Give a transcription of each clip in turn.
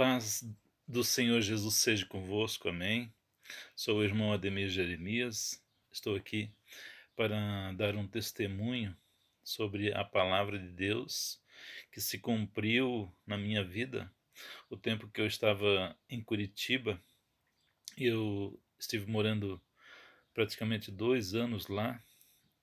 Paz do Senhor Jesus seja convosco, amém. Sou o irmão Ademir Jeremias, estou aqui para dar um testemunho sobre a palavra de Deus que se cumpriu na minha vida. O tempo que eu estava em Curitiba, eu estive morando praticamente 2 anos lá,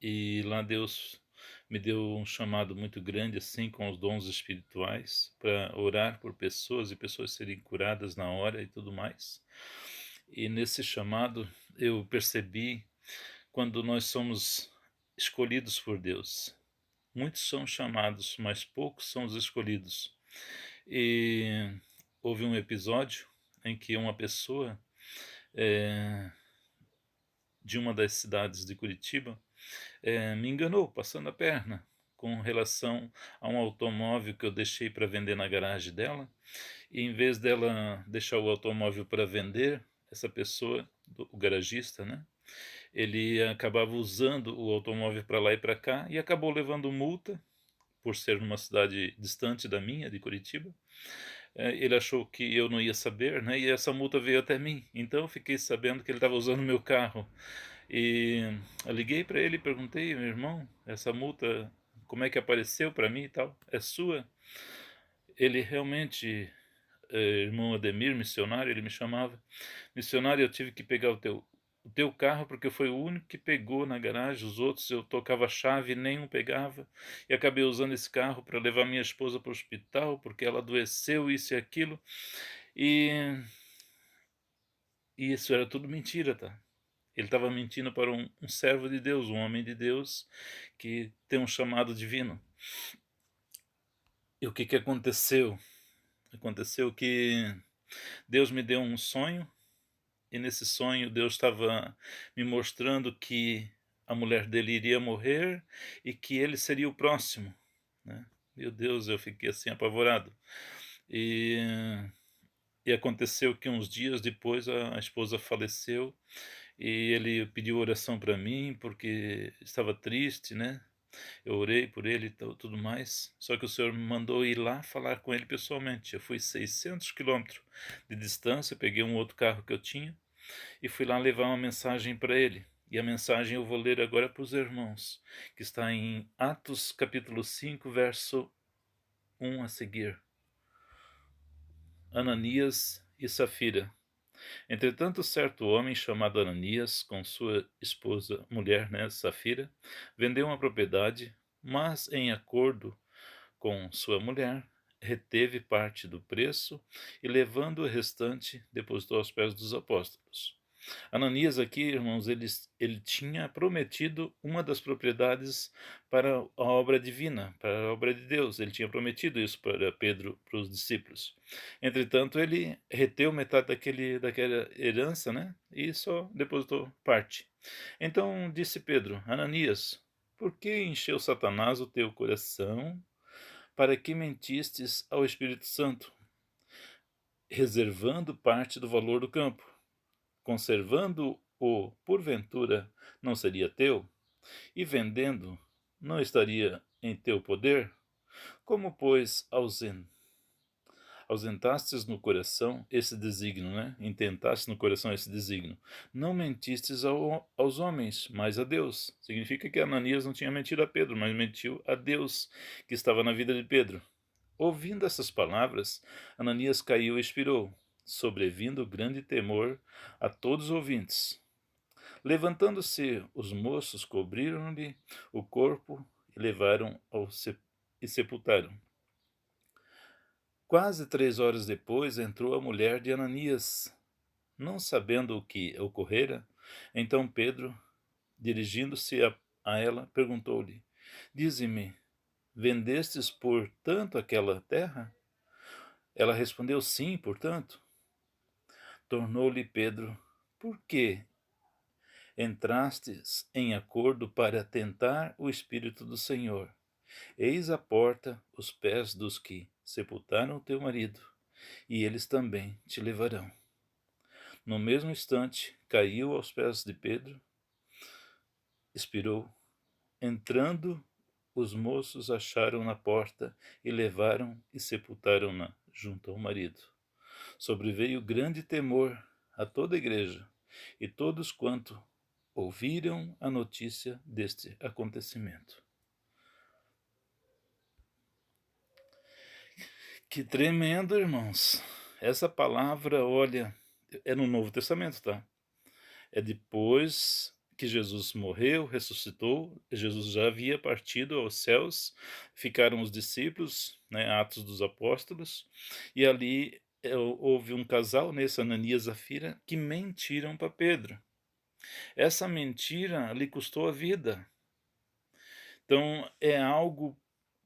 e lá Deus me deu um chamado muito grande, assim, com os dons espirituais, para orar por pessoas e pessoas serem curadas na hora e tudo mais. E nesse chamado eu percebi quando nós somos escolhidos por Deus. Muitos são chamados, mas poucos são os escolhidos. E houve um episódio em que uma pessoa eh, de uma das cidades de Curitiba me enganou, passando a perna, com relação a um automóvel que eu deixei para vender na garagem dela, e em vez dela deixar o automóvel para vender, essa pessoa, o garagista, né, ele acabava usando o automóvel para lá e para cá, e acabou levando multa, por ser numa cidade distante da minha, de Curitiba. Ele achou que eu não ia saber, né, e essa multa veio até mim, então eu fiquei sabendo que ele estava usando meu carro. E eu liguei para ele e perguntei: "Meu irmão, essa multa, como é que apareceu para mim e tal? É sua?" Ele realmente, irmão Ademir, missionário, ele me chamava: "Missionário, eu tive que pegar o teu carro, porque foi o único que pegou na garagem, os outros eu tocava a chave e nenhum pegava, e acabei usando esse carro para levar minha esposa para o hospital, porque ela adoeceu, isso e aquilo", e e isso era tudo mentira, tá. Ele estava mentindo para um servo de Deus, um homem de Deus, que tem um chamado divino. E o que que aconteceu? Aconteceu que Deus me deu um sonho, e nesse sonho Deus estava me mostrando que a mulher dele iria morrer e que ele seria o próximo, né. Meu Deus, eu fiquei assim apavorado. E e aconteceu que uns dias depois a esposa faleceu, e ele pediu oração para mim, porque estava triste, né. Eu orei por ele e tudo mais, só que o Senhor me mandou ir lá falar com ele pessoalmente. Eu fui 600 quilômetros de distância, peguei um outro carro que eu tinha e fui lá levar uma mensagem para ele. E a mensagem eu vou ler agora para os irmãos, que está em Atos capítulo 5, verso 1 a seguir. Ananias e Safira. Entretanto, certo homem chamado Ananias, com sua esposa, mulher, né, Safira, vendeu uma propriedade, mas em acordo com sua mulher, reteve parte do preço e, levando o restante, depositou aos pés dos apóstolos. Ananias aqui, irmãos, ele tinha prometido uma das propriedades para a obra divina, para a obra de Deus. Ele tinha prometido isso para Pedro, para os discípulos. Entretanto, ele reteu metade daquela herança, né? E só depositou parte. Então disse Pedro: Ananias, por que encheu Satanás o teu coração, para que mentistes ao Espírito Santo, reservando parte do valor do campo? Conservando-o, porventura, não seria teu? E vendendo, não estaria em teu poder? Como, pois, ausentastes no coração esse desígnio, né? Intentaste no coração esse desígnio. Não mentistes aos homens, mas a Deus. Significa que Ananias não tinha mentido a Pedro, mas mentiu a Deus, que estava na vida de Pedro. Ouvindo essas palavras, Ananias caiu e expirou, sobrevindo grande temor a todos os ouvintes. Levantando-se os moços, cobriram-lhe o corpo e levaram e sepultaram. Quase 3 horas depois entrou a mulher de Ananias, não sabendo o que ocorrera. Então Pedro, dirigindo-se a ela, perguntou-lhe: Dize-me, vendestes por tanto aquela terra? Ela respondeu: Sim, portanto. Tornou-lhe Pedro: Por que entrastes em acordo para tentar o Espírito do Senhor? Eis a porta, os pés dos que sepultaram teu marido, e eles também te levarão. No mesmo instante, caiu aos pés de Pedro, expirou. Entrando, os moços acharam na porta e levaram e sepultaram-na junto ao marido. sobreveio grande temor a toda a igreja e todos quanto ouviram a notícia deste acontecimento. Que tremendo, irmãos! Essa palavra, olha, é no Novo Testamento, tá? É depois que Jesus morreu, ressuscitou, Jesus já havia partido aos céus, ficaram os discípulos, né, Atos dos Apóstolos, e ali houve um casal, nesse Ananias e Zafira, que mentiram para Pedro. Essa mentira lhe custou a vida. Então é algo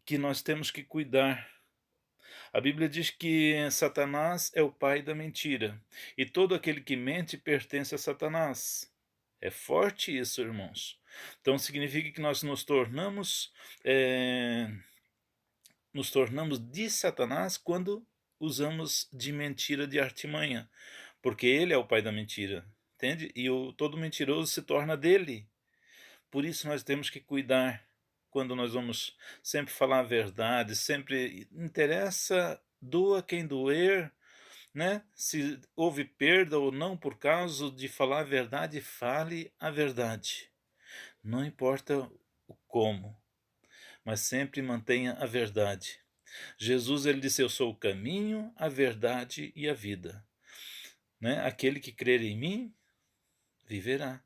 que nós temos que cuidar. A Bíblia diz que Satanás é o pai da mentira, e todo aquele que mente pertence a Satanás. É forte isso, irmãos. Então significa que nós nos tornamos de Satanás quando usamos de mentira, de artimanha, porque ele é o pai da mentira, entende? E todo mentiroso se torna dele. Por isso nós temos que cuidar quando nós vamos sempre falar a verdade, sempre interessa, doa quem doer, né? Se houve perda ou não por causa de falar a verdade, fale a verdade. Não importa o como, mas sempre mantenha a verdade. Jesus, ele disse: eu sou o caminho, a verdade e a vida, né? Aquele que crer em mim viverá.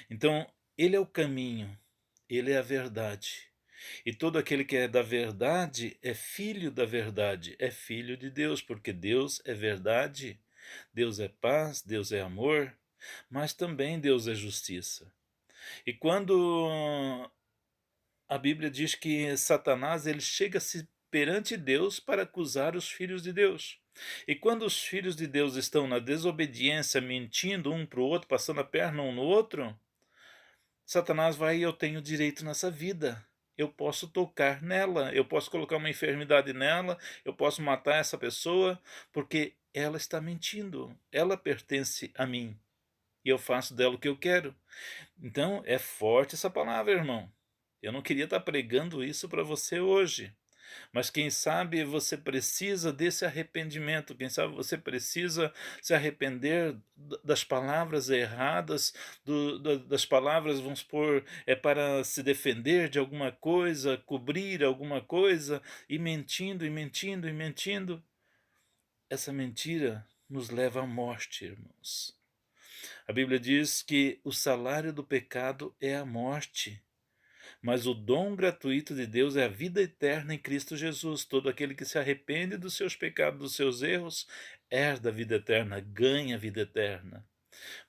Então, ele é o caminho, ele é a verdade. E todo aquele que é da verdade é filho da verdade, é filho de Deus, porque Deus é verdade, Deus é paz, Deus é amor, mas também Deus é justiça. E quando a Bíblia diz que Satanás ele chega-se perante Deus para acusar os filhos de Deus. E quando os filhos de Deus estão na desobediência, mentindo um para o outro, passando a perna um no outro, Satanás vai: eu tenho direito nessa vida. Eu posso tocar nela, eu posso colocar uma enfermidade nela, eu posso matar essa pessoa, porque ela está mentindo. Ela pertence a mim e eu faço dela o que eu quero. Então é forte essa palavra, irmão. Eu não queria estar pregando isso para você hoje, mas quem sabe você precisa desse arrependimento, quem sabe você precisa se arrepender das palavras erradas, das palavras, vamos supor, para se defender de alguma coisa, cobrir alguma coisa, e mentindo, e mentindo, e mentindo. Essa mentira nos leva à morte, irmãos. A Bíblia diz que o salário do pecado é a morte, mas o dom gratuito de Deus é a vida eterna em Cristo Jesus. Todo aquele que se arrepende dos seus pecados, dos seus erros, herda a vida eterna, ganha a vida eterna.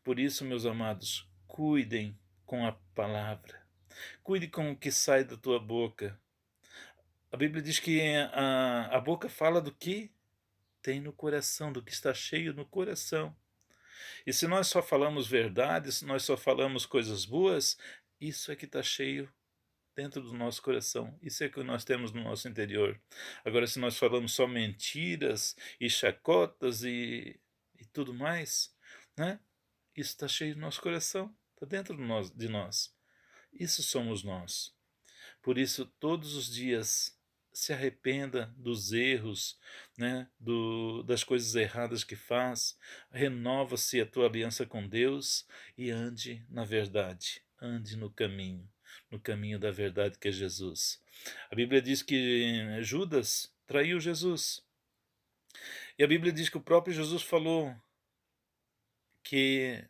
Por isso, meus amados, cuidem com a palavra. Cuide com o que sai da tua boca. A Bíblia diz que a boca fala do que tem no coração, do que está cheio no coração. E se nós só falamos verdades, se nós só falamos coisas boas, isso é que está cheio dentro do nosso coração. Isso é que nós temos no nosso interior. Agora, se nós falamos só mentiras e chacotas e tudo mais, né? Isso está cheio do nosso coração, está dentro de nós. Isso somos nós. Por isso, todos os dias, se arrependa dos erros, né, das coisas erradas que faz, renova-se a tua aliança com Deus e ande na verdade, ande no caminho da verdade que é Jesus. A Bíblia diz que Judas traiu Jesus, e a Bíblia diz que o próprio Jesus falou que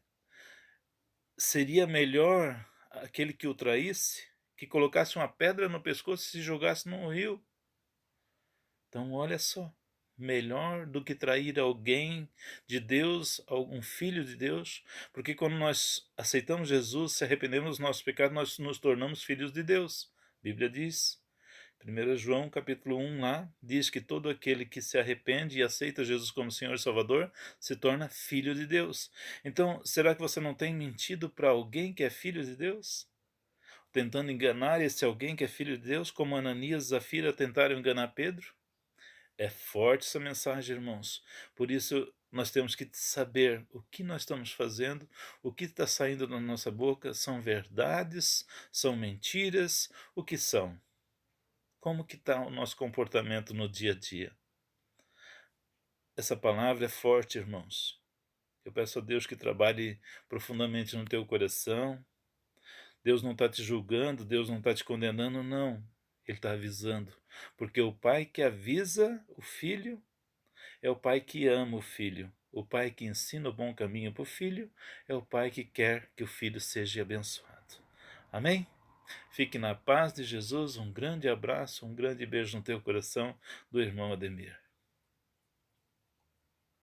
seria melhor aquele que o traísse, que colocasse uma pedra no pescoço e se jogasse num rio. Então, olha só, melhor do que trair alguém de Deus, algum filho de Deus, porque quando nós aceitamos Jesus, se arrependemos dos nossos pecados, nós nos tornamos filhos de Deus. A Bíblia diz, 1 João capítulo 1 lá, diz que todo aquele que se arrepende e aceita Jesus como Senhor e Salvador, se torna filho de Deus. Então, será que você não tem mentido para alguém que é filho de Deus? Tentando enganar esse alguém que é filho de Deus, como Ananias e Zafira tentaram enganar Pedro? É forte essa mensagem, irmãos. Por isso, nós temos que saber o que nós estamos fazendo, o que está saindo da nossa boca, são verdades, são mentiras, o que são? Como que está o nosso comportamento no dia a dia? Essa palavra é forte, irmãos. Eu peço a Deus que trabalhe profundamente no teu coração. Deus não está te julgando, Deus não está te condenando, não. Ele está avisando. Porque o pai que avisa o filho é o pai que ama o filho. O pai que ensina o bom caminho para o filho é o pai que quer que o filho seja abençoado. Amém? Fique na paz de Jesus. Um grande abraço, um grande beijo no teu coração do irmão Ademir.